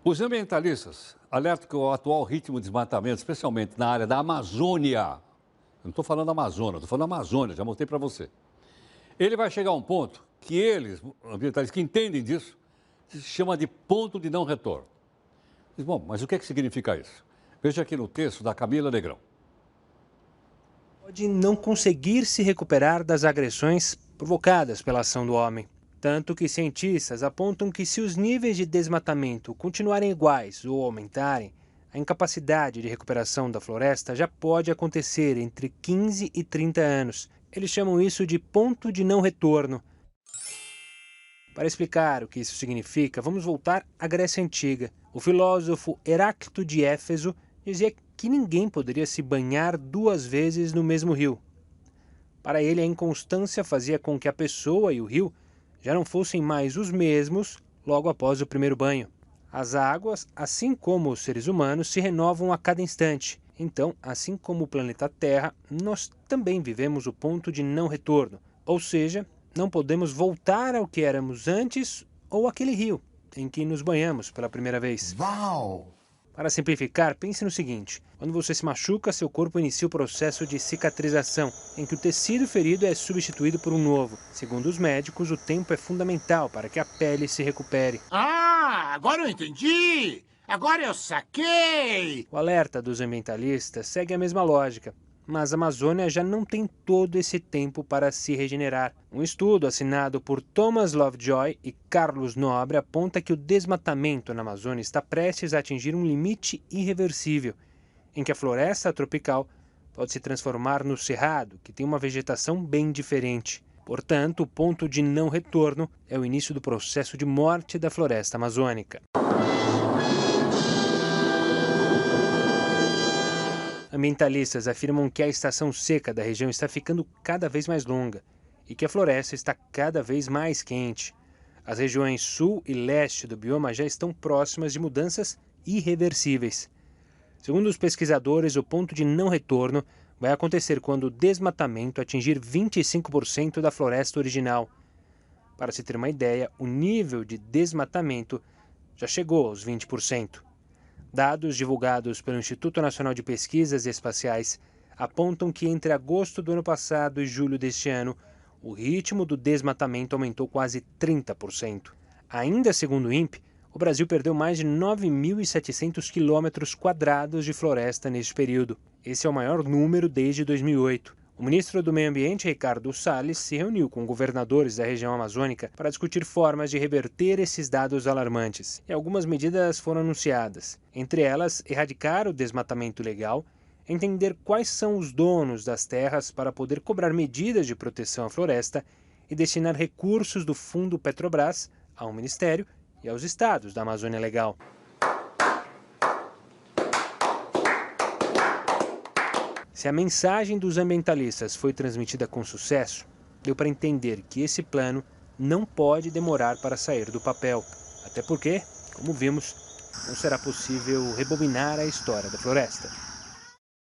Os ambientalistas alertam que o atual ritmo de desmatamento, especialmente na área da Amazônia, eu não estou falando da Amazônia, estou falando da Amazônia, já mostrei para você. Ele vai chegar a um ponto que eles, ambientalistas que entendem disso, se chama de ponto de não retorno. Diz, bom, mas o que significa isso? Veja aqui no texto da Camila Negrão. Pode não conseguir se recuperar das agressões provocadas pela ação do homem. Tanto que cientistas apontam que se os níveis de desmatamento continuarem iguais ou aumentarem, a incapacidade de recuperação da floresta já pode acontecer entre 15 e 30 anos. Eles chamam isso de ponto de não retorno. Para explicar o que isso significa, vamos voltar à Grécia Antiga. O filósofo Heráclito de Éfeso dizia que ninguém poderia se banhar 2 vezes no mesmo rio. Para ele, a inconstância fazia com que a pessoa e o rio já não fossem mais os mesmos logo após o primeiro banho. As águas, assim como os seres humanos, se renovam a cada instante. Então, assim como o planeta Terra, nós também vivemos o ponto de não retorno, ou seja, não podemos voltar ao que éramos antes ou aquele rio em que nos banhamos pela primeira vez. Uau! Para simplificar, pense no seguinte: quando você se machuca, seu corpo inicia o processo de cicatrização, em que o tecido ferido é substituído por um novo. Segundo os médicos, o tempo é fundamental para que a pele se recupere. Ah, agora eu entendi! Agora eu saquei! O alerta dos ambientalistas segue a mesma lógica, mas a Amazônia já não tem todo esse tempo para se regenerar. Um estudo assinado por Thomas Lovejoy e Carlos Nobre aponta que o desmatamento na Amazônia está prestes a atingir um limite irreversível, em que a floresta tropical pode se transformar no cerrado, que tem uma vegetação bem diferente. Portanto, o ponto de não retorno é o início do processo de morte da floresta amazônica. Ambientalistas afirmam que a estação seca da região está ficando cada vez mais longa e que a floresta está cada vez mais quente. As regiões sul e leste do bioma já estão próximas de mudanças irreversíveis. Segundo os pesquisadores, o ponto de não retorno vai acontecer quando o desmatamento atingir 25% da floresta original. Para se ter uma ideia, o nível de desmatamento já chegou aos 20%. Dados divulgados pelo Instituto Nacional de Pesquisas Espaciais apontam que entre agosto do ano passado e julho deste ano, o ritmo do desmatamento aumentou quase 30%. Ainda segundo o INPE, o Brasil perdeu mais de 9.700 quilômetros quadrados de floresta neste período. Esse é o maior número desde 2008. O ministro do Meio Ambiente, Ricardo Salles, se reuniu com governadores da região amazônica para discutir formas de reverter esses dados alarmantes. E algumas medidas foram anunciadas. Entre elas, erradicar o desmatamento ilegal, entender quais são os donos das terras para poder cobrar medidas de proteção à floresta e destinar recursos do Fundo Petrobras ao Ministério e aos estados da Amazônia Legal. Se a mensagem dos ambientalistas foi transmitida com sucesso, deu para entender que esse plano não pode demorar para sair do papel, até porque, como vimos, não será possível rebobinar a história da floresta.